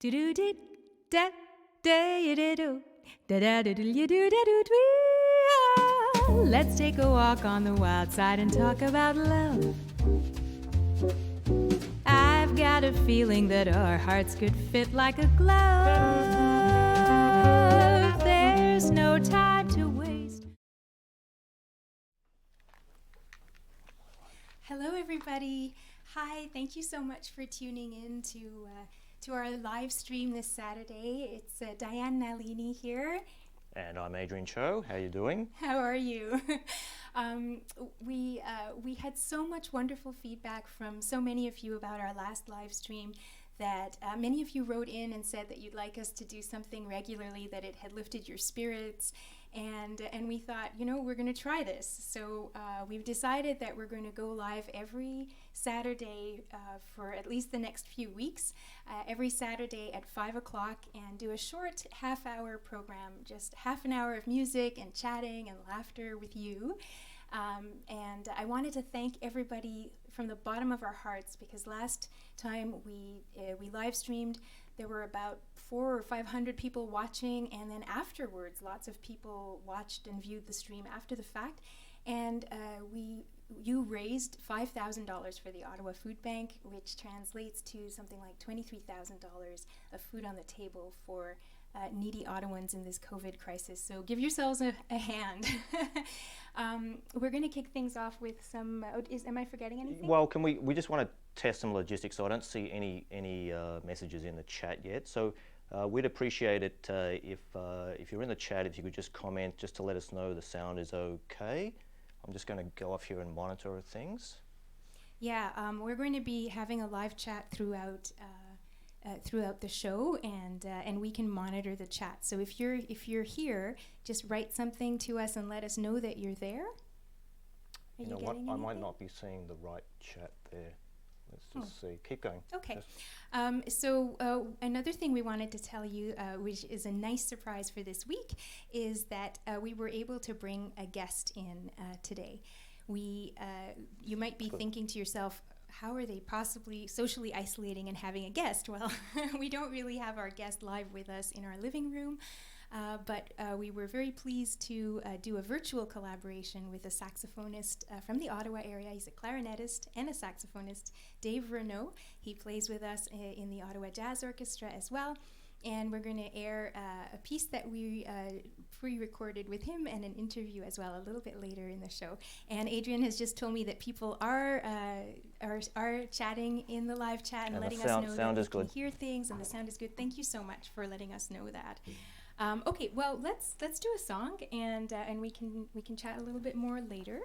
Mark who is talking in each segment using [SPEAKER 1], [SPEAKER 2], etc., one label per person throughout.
[SPEAKER 1] Let's take a walk on the wild side and talk about love. I've got a feeling that our hearts could fit like a glove. There's no time to waste.
[SPEAKER 2] Hello, everybody. Hi, thank you so much for tuning in to our live stream this Saturday. It's Diane Nalini here.
[SPEAKER 3] And I'm Adrian Cho. How are you doing?
[SPEAKER 2] How are you? We had so much wonderful feedback from so many of you about our last live stream that many of you wrote in and said that you'd like us to do something regularly, that it had lifted your spirits. And we thought, we're going to try this. So we've decided that we're going to go live every Saturday for at least the next few weeks, every Saturday at 5 o'clock, and do a short half-hour program, just half an hour of music and chatting and laughter with you. And I wanted to thank everybody from the bottom of our hearts, because last time we live streamed, there were about 400 or 500 people watching, and then afterwards lots of people watched and viewed the stream after the fact, and you raised $5,000 for the Ottawa Food Bank, which translates to something like $23,000 of food on the table for needy Ottawans in this COVID crisis. So give yourselves a hand. We're going to kick things off with some. Am I forgetting anything?
[SPEAKER 3] Well, we just want to test some logistics. So I don't see any messages in the chat yet. So we'd appreciate it if you're in the chat, if you could just comment just to let us know the sound is okay. I'm just going to go off here and monitor things. Yeah,
[SPEAKER 2] we're going to be having a live chat throughout the show, and we can monitor the chat. So if you're here, just write something to us and let us know that you're there.
[SPEAKER 3] You know what? I might not be seeing the right chat there. Let's just see. Keep going.
[SPEAKER 2] Okay. So another thing we wanted to tell you, which is a nice surprise for this week, is that we were able to bring a guest in today. You might be thinking to yourself, how are they possibly socially isolating and having a guest? Well, we don't really have our guest live with us in our living room, but we were very pleased to do a virtual collaboration with a saxophonist from the Ottawa area. He's a clarinetist and a saxophonist, Dave Renaud. He plays with us in the Ottawa Jazz Orchestra as well. And we're going to air a piece that we pre-recorded with him and an interview as well a little bit later in the show. And Adrian has just told me that people are chatting in the live chat and letting us know that they can hear things, and the sound is good. Thank you so much for letting us know that. Okay, well, let's do a song, and we can chat a little bit more later.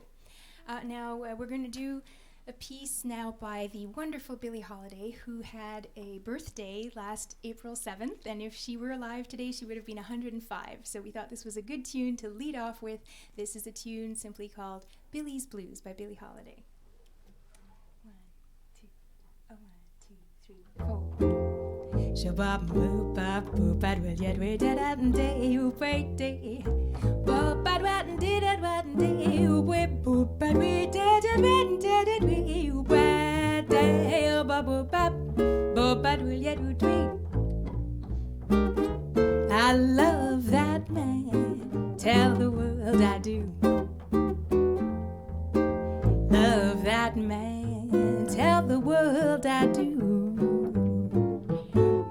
[SPEAKER 2] Now we're going to do a piece now by the wonderful Billie Holiday, who had a birthday last April 7th, and if she were alive today, she would have been 105. So we thought this was a good tune to lead off with. This is a tune simply called Billie's Blues by Billie Holiday. 1, 2, 1, 2, 3, 4. Shabab boop bap boop bad will yet wait that day you wait day. Boop bad wat did it wat day you wait boop bad we did it we you bad day boop bap boop bad will yet wait. I love that man, tell the world I do. Love that man, tell the world I do.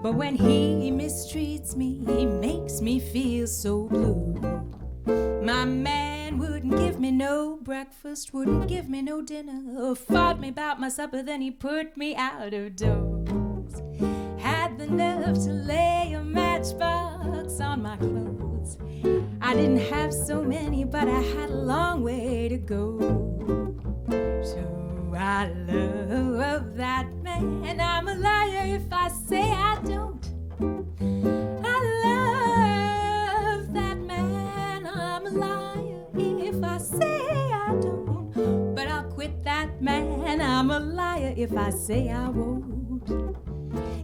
[SPEAKER 2] But when he mistreats me, he makes me feel so blue. My man wouldn't give me no breakfast, wouldn't give me no dinner, fought me about my supper, then he put me out of doors. Had the nerve to lay a matchbox on my clothes. I didn't have so many, but I had a long way to go. So I love that man, I'm a liar if I say I don't. I love that man, I'm a liar if I say I don't. But I'll quit that man, I'm a liar if I say I won't.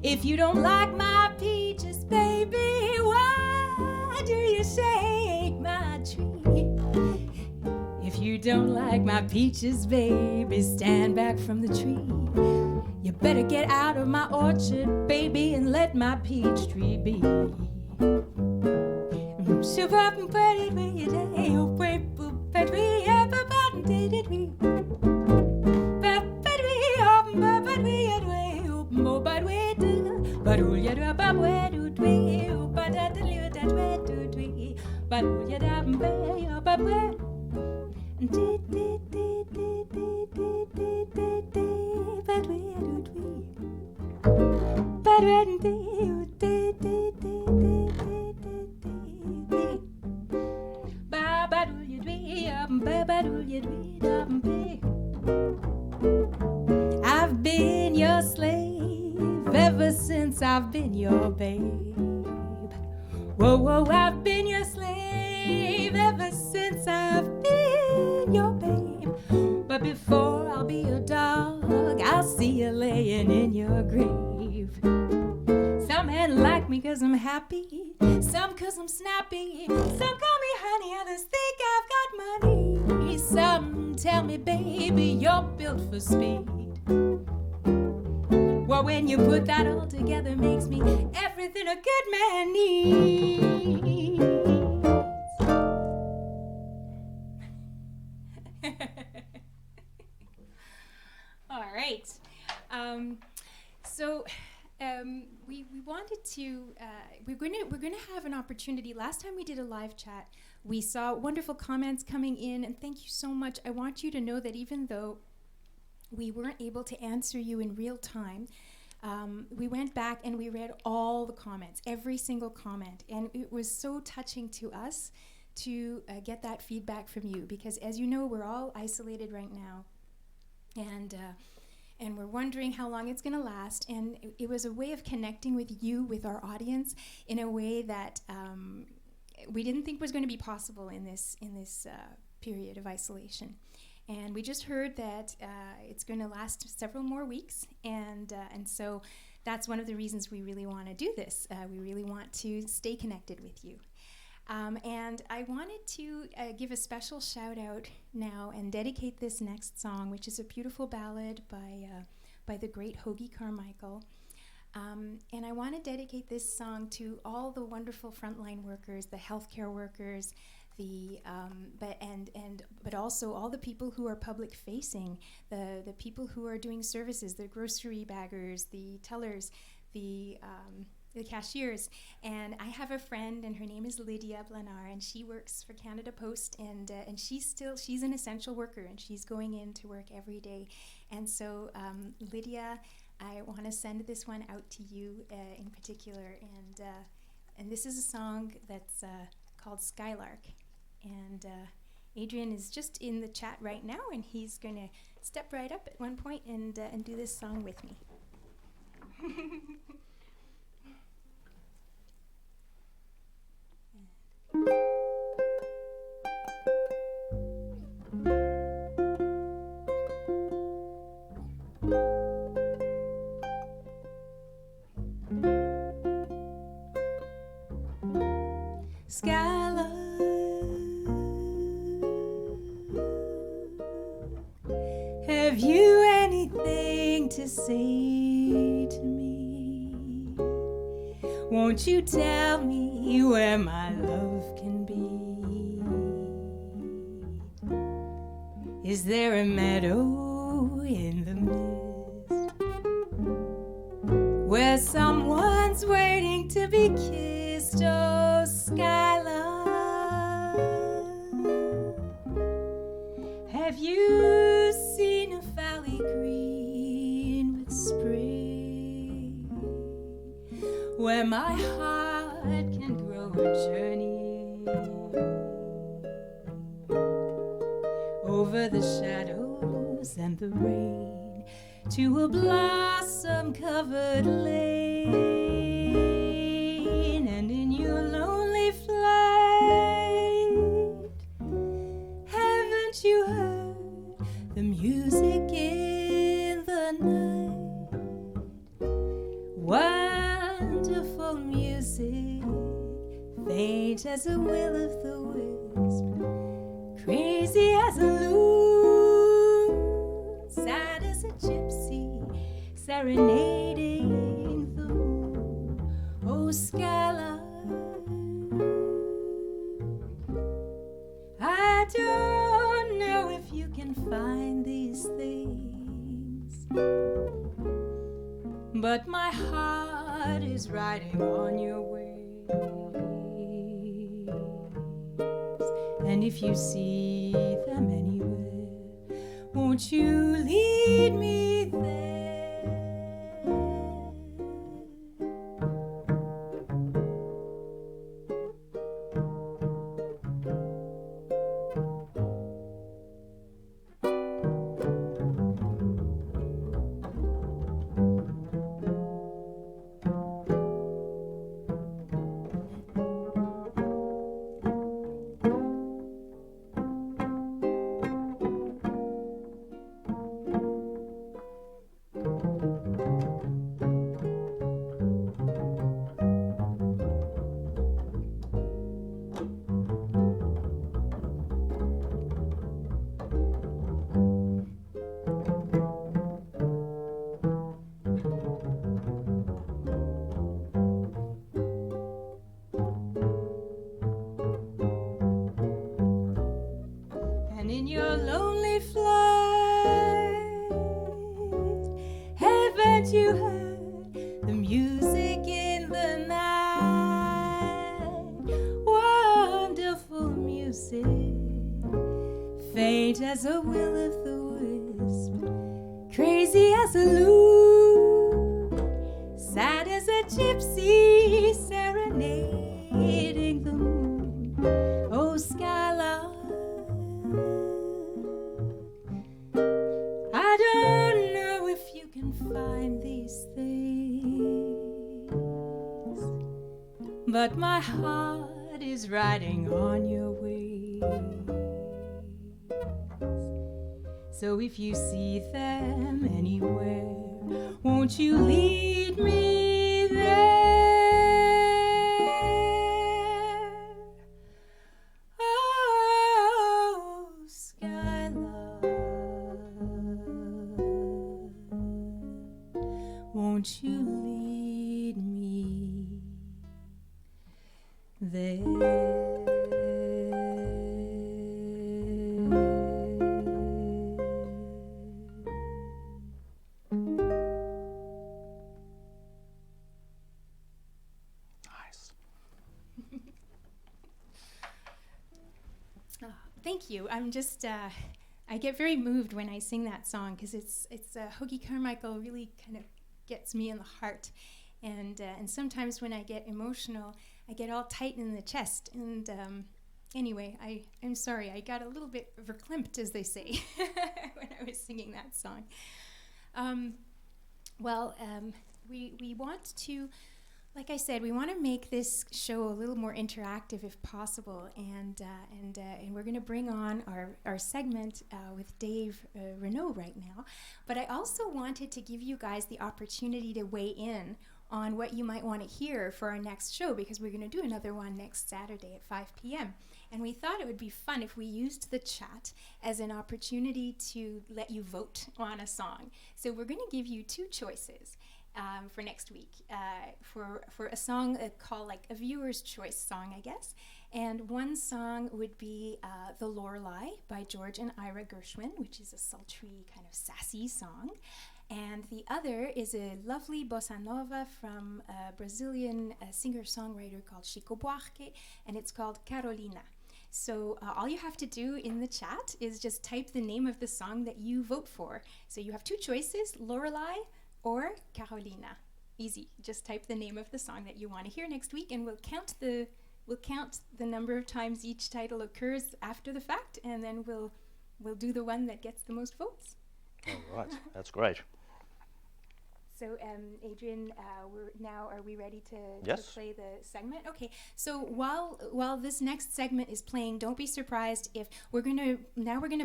[SPEAKER 2] If you don't like my peaches, baby, why do you shake my tree? If you don't like my peaches, baby, stand back from the tree. You
[SPEAKER 1] You better get out of my orchard, baby, and let my peach tree be. I've been your slave ever since I've been your babe. Whoa, whoa, I've been your slave ever since I've been your babe. But before I'll be your dog, I'll see you laying in your grave. Some men like me 'cause I'm happy, some 'cause I'm snappy, some call me honey, others think I've got money. Some tell me, baby, you're built for speed. Well, when you put that all together, makes me everything a good man needs.
[SPEAKER 2] All right. We wanted to. We're going to have an opportunity. Last time we did a live chat, we saw wonderful comments coming in, and thank you so much. I want you to know that even though we weren't able to answer you in real time, we went back and we read all the comments, every single comment, and it was so touching to us to get that feedback from you, because as you know, we're all isolated right now, and we're wondering how long it's going to last, and it was a way of connecting with you, with our audience, in a way that we didn't think was going to be possible in this period of isolation. And we just heard that it's going to last several more weeks, and so that's one of the reasons we really want to do this. We really want to stay connected with you. And I wanted to give a special shout out now and dedicate this next song, which is a beautiful ballad by the great Hoagie Carmichael. And I want to dedicate this song to all the wonderful frontline workers, the healthcare workers, but also all the people who are public facing, the people who are doing services, the grocery baggers, the tellers, the cashiers. And I have a friend, and her name is Lydia Blanar, and she works for Canada Post, and she's an essential worker, and she's going in to work every day. And so Lydia, I want to send this one out to you in particular, and this is a song that's called Skylark. And Adrian is just in the chat right now, and he's going to step right up at one point and do this song with me.
[SPEAKER 1] Skylark, have you anything to say to me? Won't you tell me where my love can be? Is there a meadow in the mist where someone's waiting to be kissed? Oh, Skylark, have you seen a valley green with spring, where my heart can grow a journey over the shadows and the rain to a blossom-covered lane? And in your lonely flight, haven't you heard the music in the night? Wonderful music, faint as a will of the wisp, crazy as a loon, sad as a gypsy, serenading the moon. Oh, Skylark, I don't know if you can find these things, but my heart is riding on your waves. And if you see them anywhere, won't you lead me there? In your lonely flight, haven't you heard the music in the night? Wonderful music, faint as a will-o'-the-wisp, crazy as a loon, sad as a gypsy serenading the moon. Oh, Skylark, I don't know if you can find these things, but my heart is riding on your waves. So if you see them anywhere, won't you lead me there? Oh, Skylark, won't you lead me there?
[SPEAKER 3] Nice.
[SPEAKER 2] Oh, thank you. I'm just, I get very moved when I sing that song because it's Hoagie Carmichael really kind of gets me in the heart. And sometimes when I get emotional, I get all tight in the chest. And anyway, I'm sorry, I got a little bit verklempt, as they say, when I was singing that song. We want to, like I said, we want to make this show a little more interactive if possible, and we're going to bring on our segment with Dave Renaud right now. But I also wanted to give you guys the opportunity to weigh in on what you might want to hear for our next show, because we're going to do another one next Saturday at 5 p.m. And we thought it would be fun if we used the chat as an opportunity to let you vote on a song. So we're going to give you two choices for next week, for a song called like a viewer's choice song, I guess. And one song would be The Lorelei by George and Ira Gershwin, which is a sultry kind of sassy song. And the other is a lovely bossa nova from a Brazilian singer-songwriter called Chico Buarque, and it's called Carolina. So all you have to do in the chat is just type the name of the song that you vote for. So you have two choices, Lorelei or Carolina. Easy. Just type the name of the song that you want to hear next week, and we'll count the number of times each title occurs after the fact, and then we'll do the one that gets the most votes.
[SPEAKER 3] All right, that's great.
[SPEAKER 2] So, Adrian, are we ready to
[SPEAKER 3] Yes.
[SPEAKER 2] play the segment? Okay. So while this next segment is playing, don't be surprised if we're gonna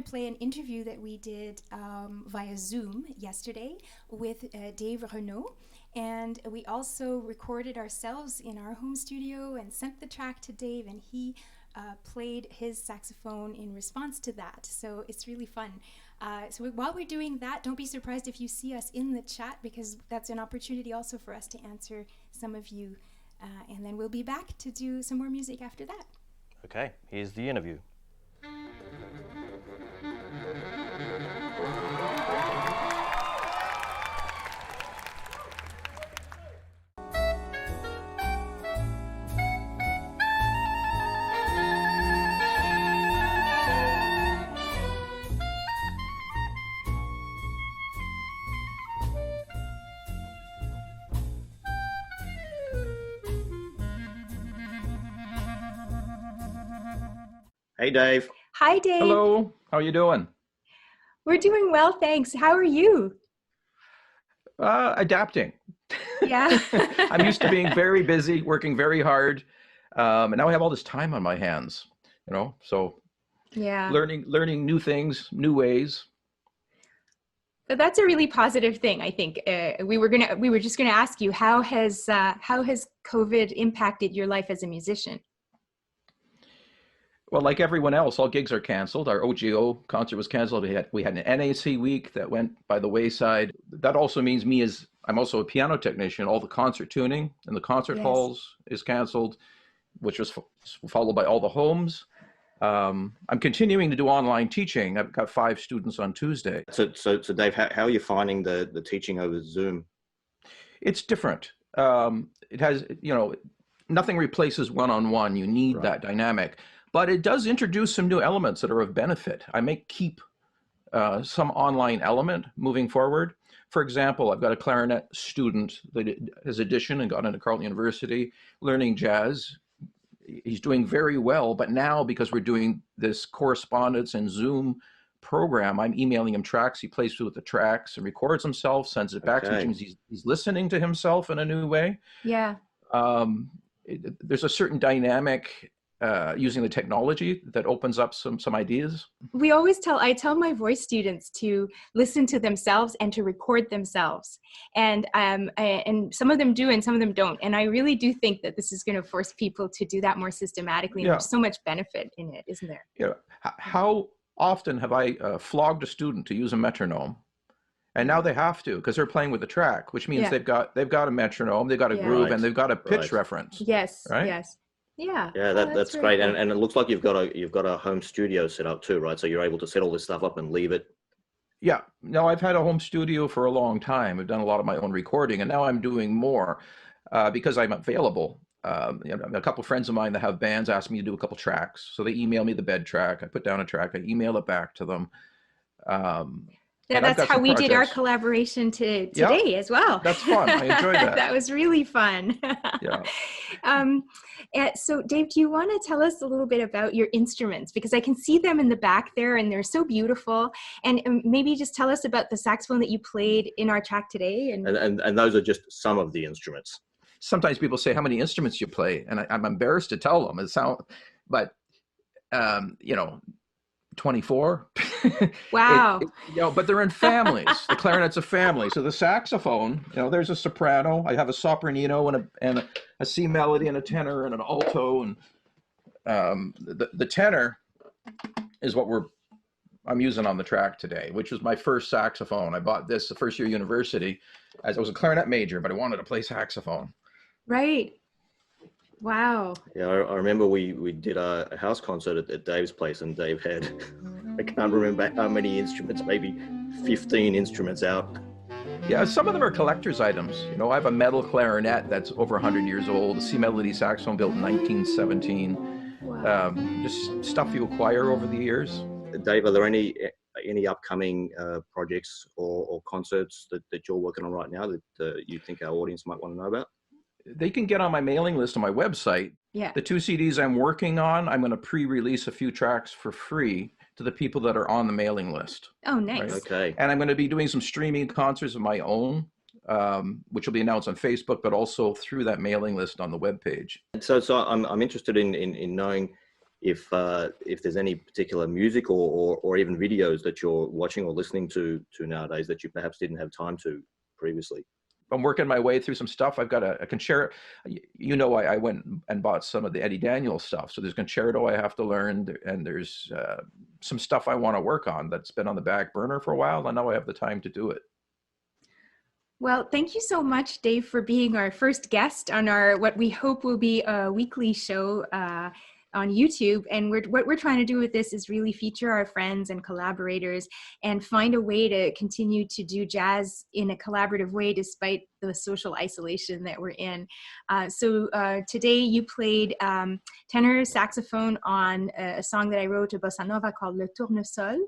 [SPEAKER 2] play an interview that we did via Zoom yesterday with Dave Renaud, and we also recorded ourselves in our home studio and sent the track to Dave, and he played his saxophone in response to that. So it's really fun. So while we're doing that, don't be surprised if you see us in the chat, because that's an opportunity also for us to answer some of you. And then we'll be back to do some more music after that.
[SPEAKER 3] Okay, here's the interview. Hey, Dave.
[SPEAKER 2] Hi, Dave.
[SPEAKER 4] Hello, how are you doing?
[SPEAKER 2] We're doing well, thanks. How are you?
[SPEAKER 4] Adapting.
[SPEAKER 2] Yeah.
[SPEAKER 4] I'm used to being very busy, working very hard, and now I have all this time on my hands, so
[SPEAKER 2] Yeah.
[SPEAKER 4] learning new things, new ways.
[SPEAKER 2] But that's a really positive thing, I think. We were just gonna ask you, how has COVID impacted your life as a musician?
[SPEAKER 4] Well, like everyone else, all gigs are canceled. Our OGO concert was canceled. We had an NAC week that went by the wayside. That also means I'm also a piano technician. All the concert tuning in the concert halls is canceled, which was followed by all the homes. I'm continuing to do online teaching. I've got 5 students on Tuesday.
[SPEAKER 3] So Dave, how are you finding the teaching over Zoom?
[SPEAKER 4] It's different. It has, nothing replaces one-on-one. You need that dynamic. But it does introduce some new elements that are of benefit. I may keep some online element moving forward. For example, I've got a clarinet student that has auditioned and got into Carleton University, learning jazz. He's doing very well, but now because we're doing this correspondence and Zoom program, I'm emailing him tracks. He plays with the tracks and records himself, sends it back to me, which means he's listening to himself in a new way.
[SPEAKER 2] Yeah.
[SPEAKER 4] There's a certain dynamic using the technology that opens up some ideas.
[SPEAKER 2] I tell my voice students to listen to themselves and to record themselves. And some of them do and some of them don't. And I really do think that this is going to force people to do that more systematically. And there's so much benefit in it, isn't there?
[SPEAKER 4] Yeah. How often have I flogged a student to use a metronome? And now they have to, because they're playing with the track, which means they've got a metronome, they've got a groove, and they've got a pitch reference.
[SPEAKER 2] Yes.
[SPEAKER 4] Right?
[SPEAKER 2] Yes. Yeah.
[SPEAKER 3] Yeah, that's great. Cool. And it looks like you've got a home studio set up too, right? So you're able to set all this stuff up and leave it.
[SPEAKER 4] Yeah. No, I've had a home studio for a long time. I've done a lot of my own recording, and now I'm doing more because I'm available. A couple of friends of mine that have bands ask me to do a couple tracks. So they email me the bed track. I put down a track. I email it back to them.
[SPEAKER 2] That's how we did our collaboration today as well.
[SPEAKER 4] That's fun. I enjoyed that.
[SPEAKER 2] That was really fun.
[SPEAKER 4] Yeah.
[SPEAKER 2] So Dave, do you want to tell us a little bit about your instruments? Because I can see them in the back there and they're so beautiful. And maybe just tell us about the saxophone that you played in our track today.
[SPEAKER 3] And those are just some of the instruments.
[SPEAKER 4] Sometimes people say how many instruments you play, and I'm embarrassed to tell them. 24.
[SPEAKER 2] Wow.
[SPEAKER 4] But they're in families. The clarinet's a family. So the saxophone, there's a soprano. I have a sopranino and a C melody and a tenor and an alto. And the tenor is what I'm using on the track today, which was my first saxophone. I bought this the first year of university, as I was a clarinet major, but I wanted to play saxophone.
[SPEAKER 2] Right. Wow.
[SPEAKER 3] Yeah, I remember we did a house concert at Dave's place, and Dave had, I can't remember how many instruments, maybe 15 instruments out.
[SPEAKER 4] Yeah, some of them are collector's items. I have a metal clarinet that's over 100 years old, a C melody saxophone built in 1917.
[SPEAKER 2] Wow.
[SPEAKER 4] Just stuff you acquire over the years.
[SPEAKER 3] Dave, are there any upcoming projects or concerts that you're working on right now that you think our audience might want to know about?
[SPEAKER 4] They can get on my mailing list on my website.
[SPEAKER 2] Yeah.
[SPEAKER 4] The 2 CDs I'm working on, I'm going to pre-release a few tracks for free to the people that are on the mailing list.
[SPEAKER 2] Oh, nice.
[SPEAKER 4] Right?
[SPEAKER 3] Okay.
[SPEAKER 4] And I'm going to be doing some streaming concerts of my own, which will be announced on Facebook, but also through that mailing list on the webpage.
[SPEAKER 3] So I'm interested in knowing if there's any particular music or even videos that you're watching or listening to nowadays that you perhaps didn't have time to previously.
[SPEAKER 4] I'm working my way through some stuff. I've got a concerto. I went and bought some of the Eddie Daniels stuff. So there's concerto I have to learn, and there's some stuff I want to work on that's been on the back burner for a while. And now I have the time to do it.
[SPEAKER 2] Well, thank you so much, Dave, for being our first guest on our what we hope will be a weekly show on YouTube. And what we're trying to do with this is really feature our friends and collaborators and find a way to continue to do jazz in a collaborative way despite the social isolation that we're in. So today you played tenor saxophone on a song that I wrote, a bossa nova called Le Tournesol.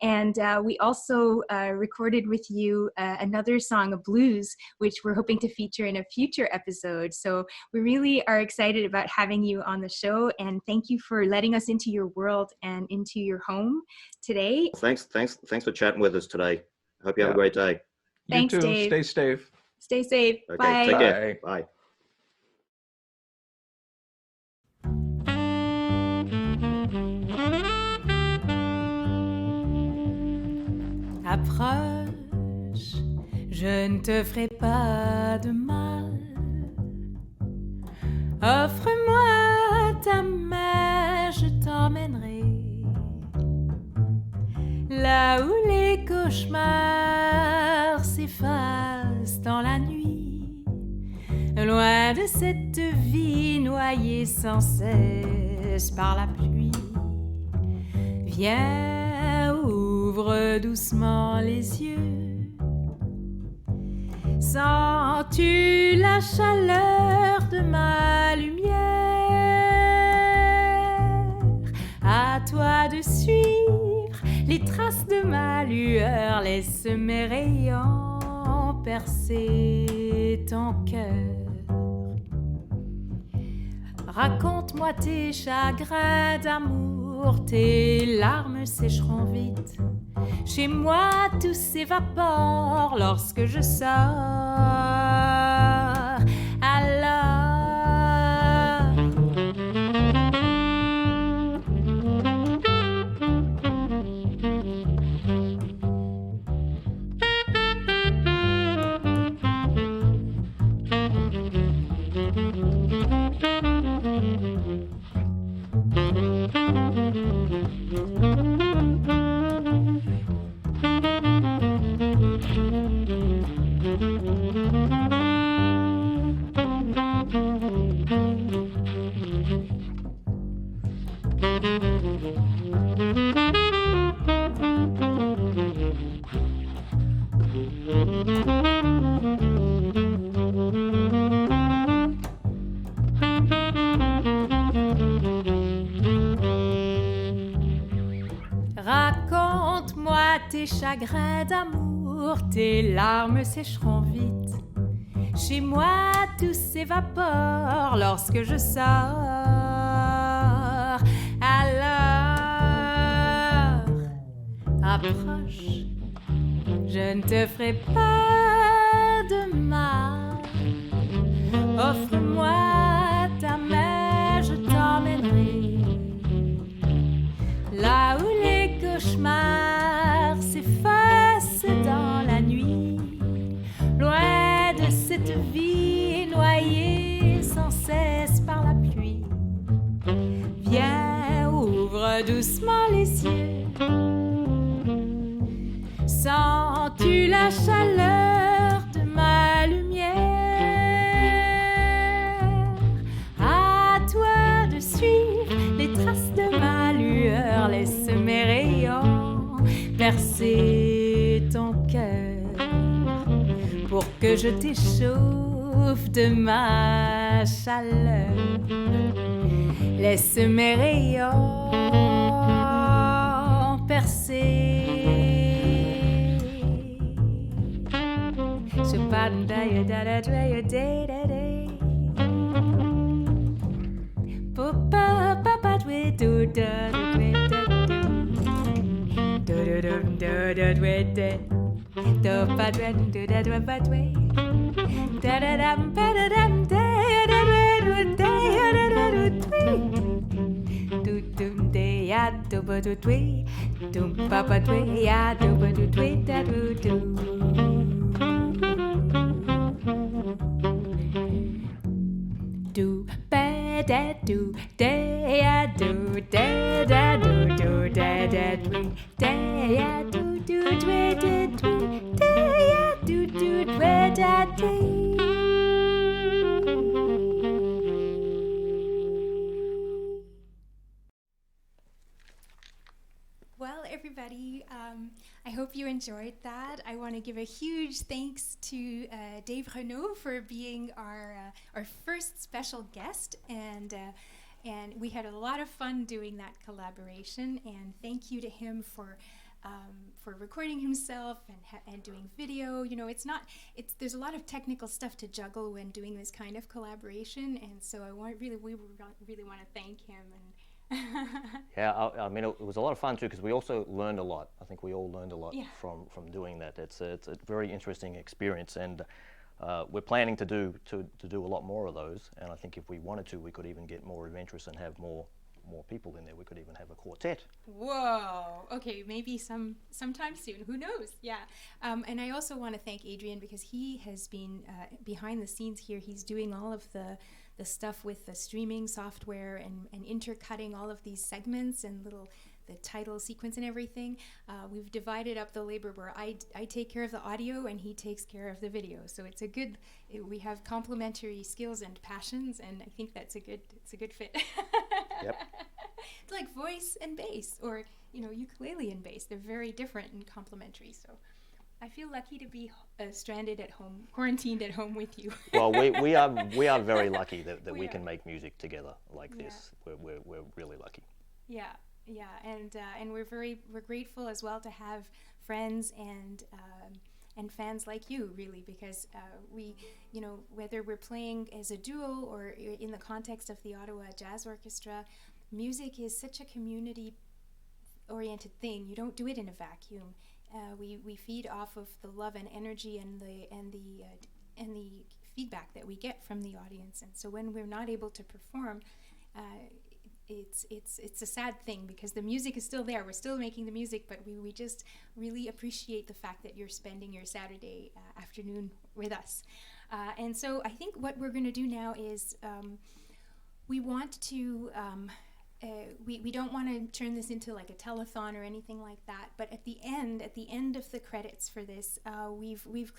[SPEAKER 2] And we also recorded with you another song, a blues, which we're hoping to feature in a future episode. So we really are excited about having you on the show, and thank you for letting us into your world and into your home today.
[SPEAKER 3] Thanks for chatting with us today. I hope you have a great day.
[SPEAKER 2] Thanks,
[SPEAKER 4] you too.
[SPEAKER 2] Dave.
[SPEAKER 4] Stay safe.
[SPEAKER 2] Stay safe.
[SPEAKER 3] Okay,
[SPEAKER 2] Bye.
[SPEAKER 3] take care. Bye.
[SPEAKER 1] Approche, je ne te ferai pas de mal. Offre-moi ta main, je t'emmènerai là où les cauchemars s'effacent dans la nuit, loin de cette vie noyée sans cesse par la pluie. Viens, ouvre doucement les yeux. Sens-tu la chaleur de ma lumière? À toi de suivre les traces de ma lueur. Laisse mes rayons percer ton cœur. Raconte-moi tes chagrins d'amour, tes larmes sécheront vite. Chez moi tout s'évapore lorsque je sors. Alors raconte-moi tes chagrins d'amour, tes larmes sécheront vite. Chez moi tout s'évapore lorsque je sors. Alors approche, je ne te ferai pas de mal. Offre-moi ta main, je t'emmènerai là où les cauchemars s'effacent dans la nuit, loin de cette vie noyée sans cesse par la pluie. Viens, ouvre doucement les yeux. Sens-tu la chaleur de ma lumière? À toi de suivre les traces de ma lueur. Laisse mes rayons percer ton cœur pour que je t'échauffe de ma chaleur. Laisse mes rayons percer. Je parle da da da da da da da. Papa papa dwe do da dwe da do do do do do dwe da do pa dwe do da dwe pa dwe da da dam pa da dam da da dwe do da da da do dwe do dum de ya do ba do dwe dum pa pa dwe ya do ba do dwe da do do. da do da da do do da da do da do do da da do da do do da da do.
[SPEAKER 2] Well, everybody, I hope you enjoyed that. I want to give a huge thanks to Dave Renaud for being our first special guest, and we had a lot of fun doing that collaboration. And thank you to him for recording himself and doing video. You know, there's a lot of technical stuff to juggle when doing this kind of collaboration, and so we really want to thank him.
[SPEAKER 3] Yeah, I mean, it was a lot of fun too, because we also learned a lot. I think we all learned a lot from doing that. It's a very interesting experience, and we're planning to do a lot more of those. And I think if we wanted to, we could even get more adventurous and have more people in there. We could even have a quartet.
[SPEAKER 2] Whoa! Okay, maybe sometime soon. Who knows? Yeah. And I also want to thank Adrian, because he has been behind the scenes here. He's doing all of the stuff with the streaming software and intercutting all of these segments and the title sequence and everything. We've divided up the labor where I take care of the audio and he takes care of the video. So we have complementary skills and passions, and I think it's a good fit.
[SPEAKER 3] Yep.
[SPEAKER 2] It's like voice and bass, or ukulele and bass. They're very different and complementary. So I feel lucky to be stranded at home, quarantined at home with you.
[SPEAKER 3] Well, we are very lucky that we can make music together like this. We're really lucky.
[SPEAKER 2] Yeah, and we're grateful as well to have friends and fans like you, really, because we, whether we're playing as a duo or in the context of the Ottawa Jazz Orchestra, music is such a community-oriented thing. You don't do it in a vacuum. We feed off of the love and energy and the feedback that we get from the audience, and so when we're not able to perform, it's a sad thing, because the music is still there. We're still making the music, but we just really appreciate the fact that you're spending your Saturday afternoon with us. And so I think what we're going to do now is we want to. We don't want to turn this into like a telethon or anything like that, but at the end of the credits for this, we've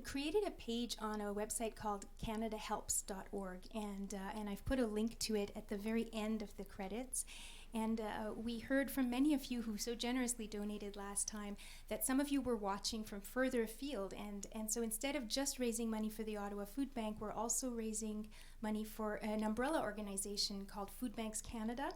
[SPEAKER 2] created a page on a website called CanadaHelps.org, and I've put a link to it at the very end of the credits. And we heard from many of you who so generously donated last time that some of you were watching from further afield. And so instead of just raising money for the Ottawa Food Bank, we're also raising money for an umbrella organization called Food Banks Canada,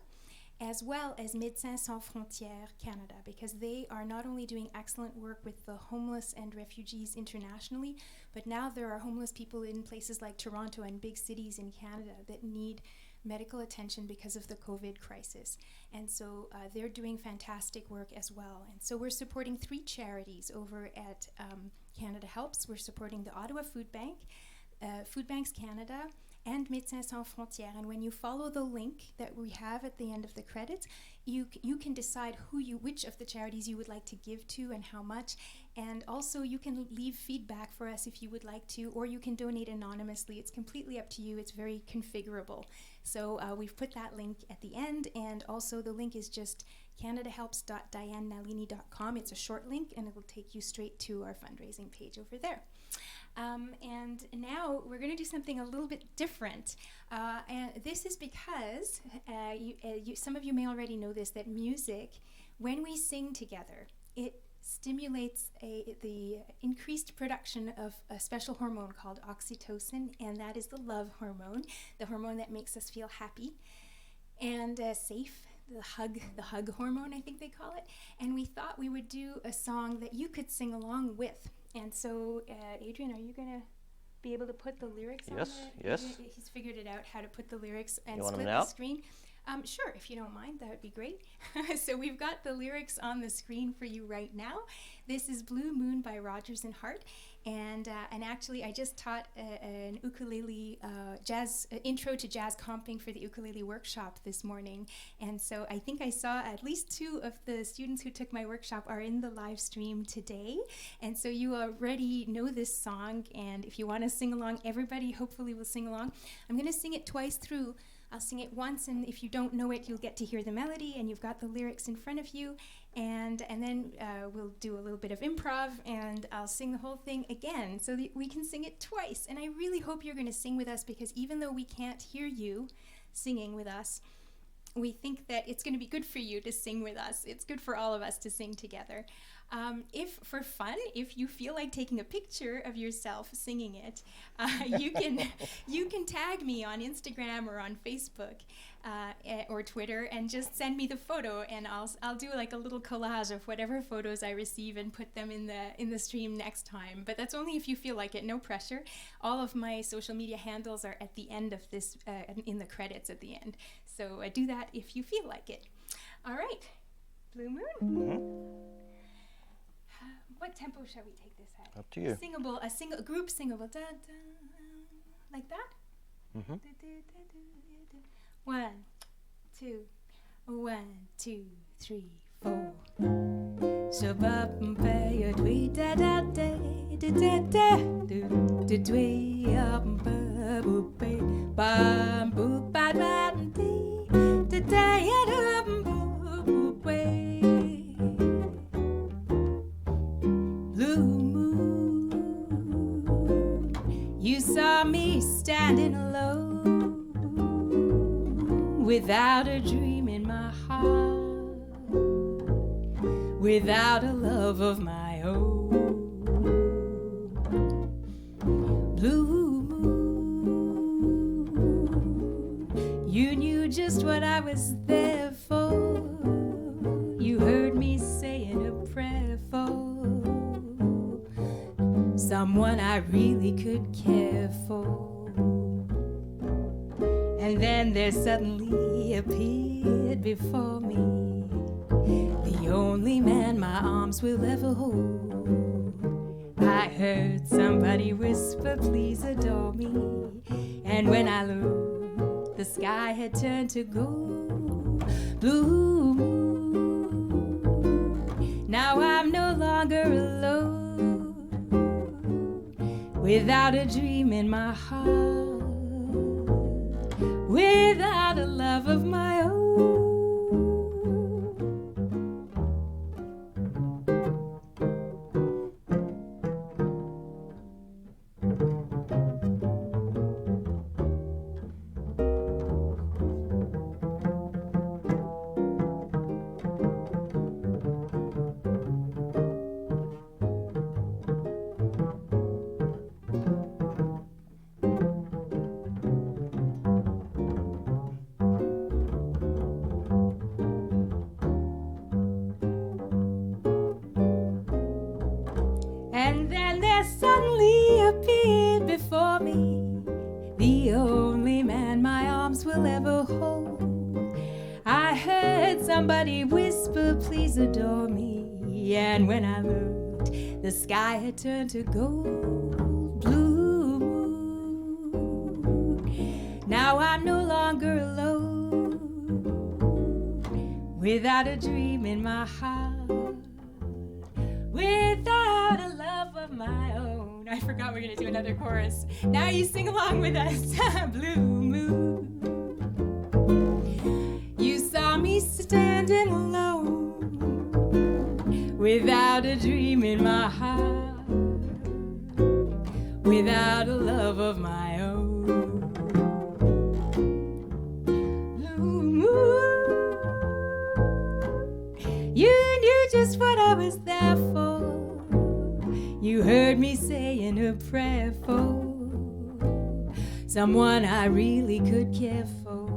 [SPEAKER 2] as well as Médecins Sans Frontières Canada, because they are not only doing excellent work with the homeless and refugees internationally, but now there are homeless people in places like Toronto and big cities in Canada that need medical attention because of the COVID crisis. And so they're doing fantastic work as well. And so we're supporting 3 charities over at Canada Helps. We're supporting the Ottawa Food Bank, Food Banks Canada, and Médecins Sans Frontières. And when you follow the link that we have at the end of the credits, you can decide which of the charities you would like to give to and how much. And also you can leave feedback for us if you would like to, or you can donate anonymously. It's completely up to you. It's very configurable. So we've put that link at the end, and also the link is just canadahelps.dianenalini.com. It's a short link, and it will take you straight to our fundraising page over there. And now we're going to do something a little bit different. And this is because some of you may already know this, that music, when we sing together, it stimulates the increased production of a special hormone called oxytocin, and that is the love hormone, the hormone that makes us feel happy and safe, the hug hormone, I think they call it. And we thought we would do a song that you could sing along with. And so, Adrian, are you going to be able to put the lyrics on there?
[SPEAKER 3] Yes.
[SPEAKER 2] He's figured it out how to put the lyrics and
[SPEAKER 3] You want
[SPEAKER 2] split
[SPEAKER 3] them
[SPEAKER 2] the
[SPEAKER 3] now?
[SPEAKER 2] screen. Sure, if you don't mind, that would be great. So we've got the lyrics on the screen for you right now. This is Blue Moon by Rodgers and Hart. And actually, I just taught an ukulele jazz intro to jazz comping for the ukulele workshop this morning. And so I think I saw at least 2 of the students who took my workshop are in the live stream today. And so you already know this song. And if you want to sing along, everybody hopefully will sing along. I'm going to sing it twice through. I'll sing it once, and if you don't know it, you'll get to hear the melody, and you've got the lyrics in front of you. And then we'll do a little bit of improv, and I'll sing the whole thing again so that we can sing it twice. And I really hope you're going to sing with us, because even though we can't hear you singing with us, we think that it's going to be good for you to sing with us. It's good for all of us to sing together. If for fun, if you feel like taking a picture of yourself singing it, you can tag me on Instagram or on Facebook or Twitter and just send me the photo, and I'll do like a little collage of whatever photos I receive and put them in the stream next time. But that's only if you feel like it. No pressure. All of my social media handles are at the end of this, in the credits at the end. So do that if you feel like it. All right, Blue Moon.
[SPEAKER 3] Mm-hmm.
[SPEAKER 2] What tempo shall we take this at?
[SPEAKER 3] Up to you.
[SPEAKER 2] Singable, a group singable, da, da, like that?
[SPEAKER 3] Mm-hmm.
[SPEAKER 2] 1, 2, 1, 2, 3, 4. So ba ba ya dwee da da da da da da do dwee ya ba boo ba boo ba ba dee da da ya da boo boo ba. You saw me standing alone, without a dream in my heart, without a love of my own. Blue moon, you knew just what I was there for. You heard me saying a prayer for someone I really could care for. And then there suddenly appeared before me the only man my arms will ever hold. I heard somebody whisper, please adore me. And when I looked, the sky had turned to gold. Blue moon, now I'm no longer alone, without a dream in my heart, without a love of my own. And then there suddenly appeared before me the only man my arms will ever hold. I heard somebody whisper, please adore me. And when I looked, the sky had turned to gold. Blue moon, now I'm no longer alone, without a dream in my heart, without a love of my own. I forgot we're gonna do another chorus. Now you sing along with us. Blue moon, you saw me standing alone, without a dream in my heart, without a love of my own. Blue moon, you knew just what I was there for. You heard me saying a prayer for someone I really could care for.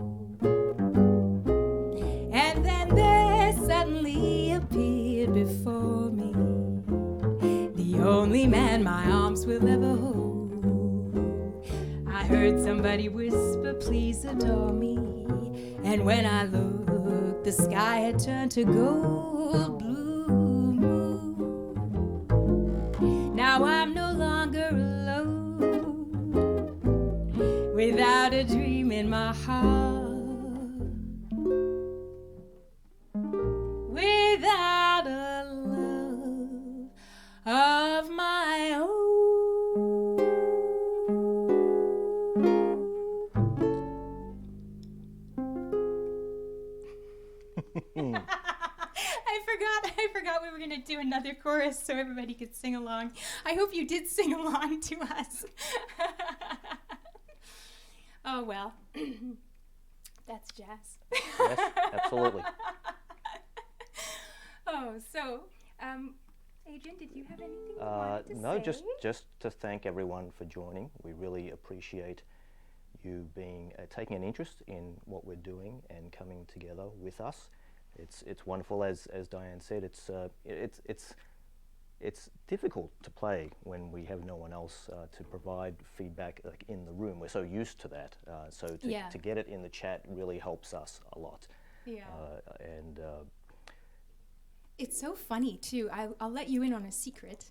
[SPEAKER 2] And then there suddenly appeared before me the only man my arms will ever hold. I heard somebody whisper, please adore me.
[SPEAKER 1] And when I looked, the sky had turned to gold blue moon. Now I'm no longer alone, without a dream in my heart, without a love of my own. I forgot we were going to do another chorus so everybody could sing along. I hope you did sing along to us. Oh, well. That's jazz.
[SPEAKER 3] Yes, absolutely.
[SPEAKER 2] Oh, so, Adrian, did you have anything you wanted to say?
[SPEAKER 3] No, just to thank everyone for joining. We really appreciate you being taking an interest in what we're doing and coming together with us. It's wonderful, as Diane said. It's difficult to play when we have no one else to provide feedback like in the room. We're so used to that. So to get it in the chat really helps us a lot.
[SPEAKER 2] Yeah.
[SPEAKER 3] And
[SPEAKER 2] it's so funny too. I'll let you in on a secret.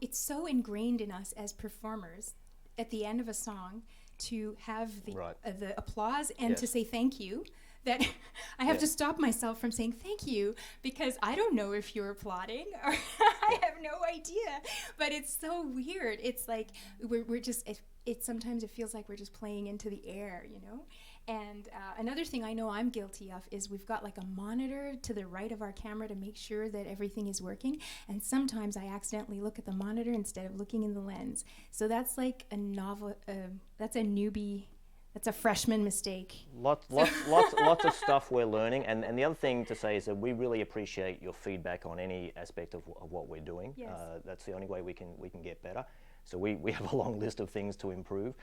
[SPEAKER 2] It's so ingrained in us as performers at the end of a song to have the applause and to say thank you, that I have to stop myself from saying thank you, because I don't know if you're applauding or I have no idea. But it's so weird. It's like we're just, sometimes it feels like we're just playing into the air, you know? And another thing I know I'm guilty of is we've got like a monitor to the right of our camera to make sure that everything is working. And sometimes I accidentally look at the monitor instead of looking in the lens. So that's like that's a newbie, that's a freshman mistake.
[SPEAKER 3] Lots of stuff we're learning. And the other thing to say is that we really appreciate your feedback on any aspect of what we're doing.
[SPEAKER 2] Yes.
[SPEAKER 3] That's the only way we can get better. So we have a long list of things to improve,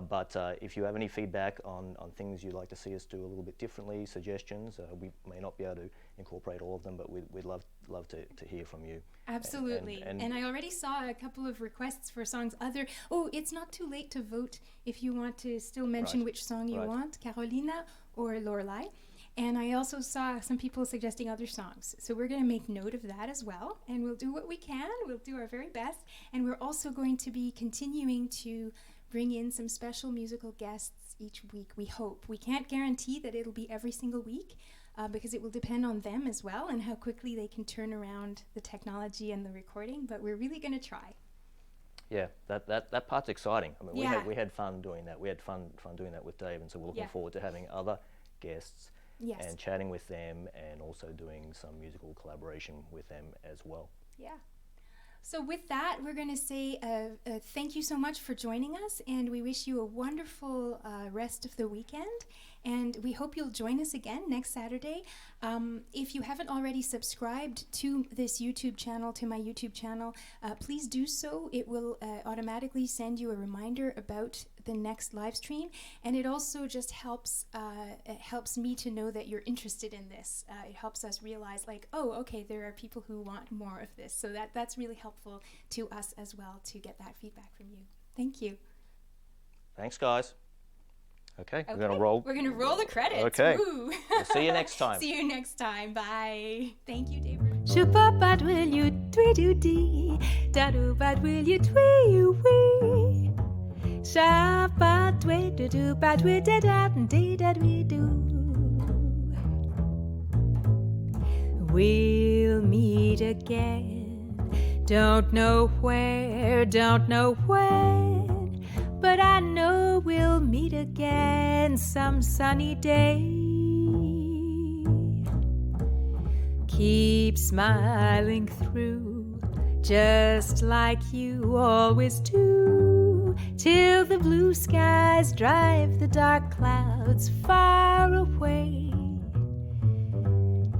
[SPEAKER 3] but if you have any feedback on things you'd like to see us do a little bit differently, suggestions, we may not be able to incorporate all of them, but we'd love to hear from you.
[SPEAKER 2] Absolutely. And I already saw a couple of requests for songs. It's not too late to vote if you want to still mention which song you want, Carolina or Lorelei. And I also saw some people suggesting other songs. So we're going to make note of that as well. And we'll do what we can. We'll do our very best. And we're also going to be continuing to bring in some special musical guests each week, we hope. We can't guarantee that it'll be every single week because it will depend on them as well and how quickly they can turn around the technology and the recording. But we're really going to try.
[SPEAKER 3] Yeah, that part's exciting. I mean, we had fun doing that. We had fun doing that with Dave. And so we're looking forward to having other guests.
[SPEAKER 2] Yes.
[SPEAKER 3] And chatting with them and also doing some musical collaboration with them as well.
[SPEAKER 2] Yeah. So with that, we're going to say thank you so much for joining us, and we wish you a wonderful rest of the weekend. And we hope you'll join us again next Saturday. If you haven't already subscribed to this YouTube channel, to my YouTube channel, please do so. It will automatically send you a reminder about the next live stream, and it also just helps me to know that you're interested in this. It helps us realize, like, oh, okay, there are people who want more of this. So that's really helpful to us as well to get that feedback from you. Thank you.
[SPEAKER 3] Thanks, guys. Okay, we're going to roll.
[SPEAKER 2] We're going to roll the credits.
[SPEAKER 3] Okay. We'll see you next time.
[SPEAKER 2] See you next time. Bye. Thank you, Dave.
[SPEAKER 1] Shoo-pa-pat will you tweet-doo-dee, da-doo-pat will you tweet-wee, sha-pat tweet-doo-doo-pat tweet-da-da-dee-da-dee-doo. We'll meet again, don't know where, don't know when, but I know we'll meet again some sunny day. Keep smiling through, just like you always do, till the blue skies drive the dark clouds far away.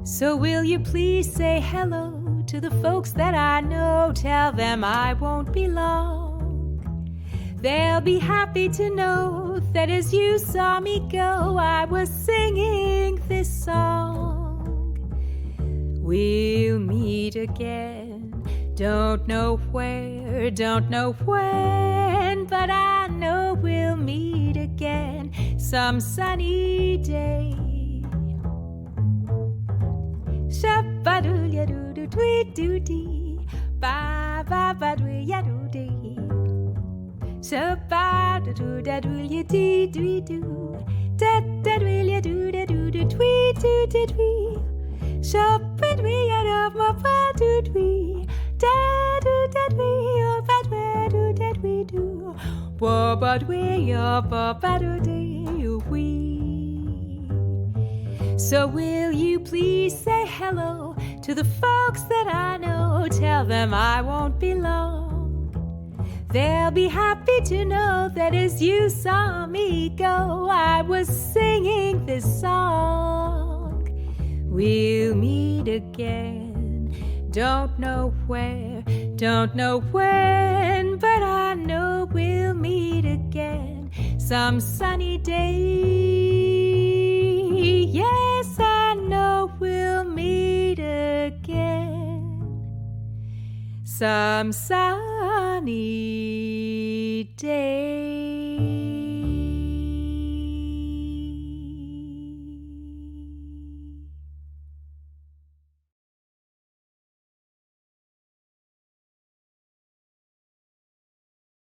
[SPEAKER 1] So will you please say hello to the folks that I know, tell them I won't be long. They'll be happy to know that as you saw me go, I was singing this song. We'll meet again, don't know where, don't know when, but I know we'll meet again some sunny day. Shabba-doo-ya-doo-doo-doo-doo-dee, ba-ba-ba-doo-ya-doo-dee. Shabba-doo-doo-da-doo-ya-dee-doo-doo, da-da-doo-ya-doo-da-doo-doo-dee-doo-dee. Shabba-doo-ya-doo-ma-ba-doo-dee, da-doo-da-doo-ya-ba-doo-doo-doo, ba-ba-doo-ya-ba-ba-doo-dee-wee. So will you please say hello to the folks that I know? Tell them I won't be long. They'll be happy to know that as you saw me go, I was singing this song. We'll meet again, don't know where, don't know when, but I know we'll meet again some sunny day. Yes, I know we'll meet again some sunny day.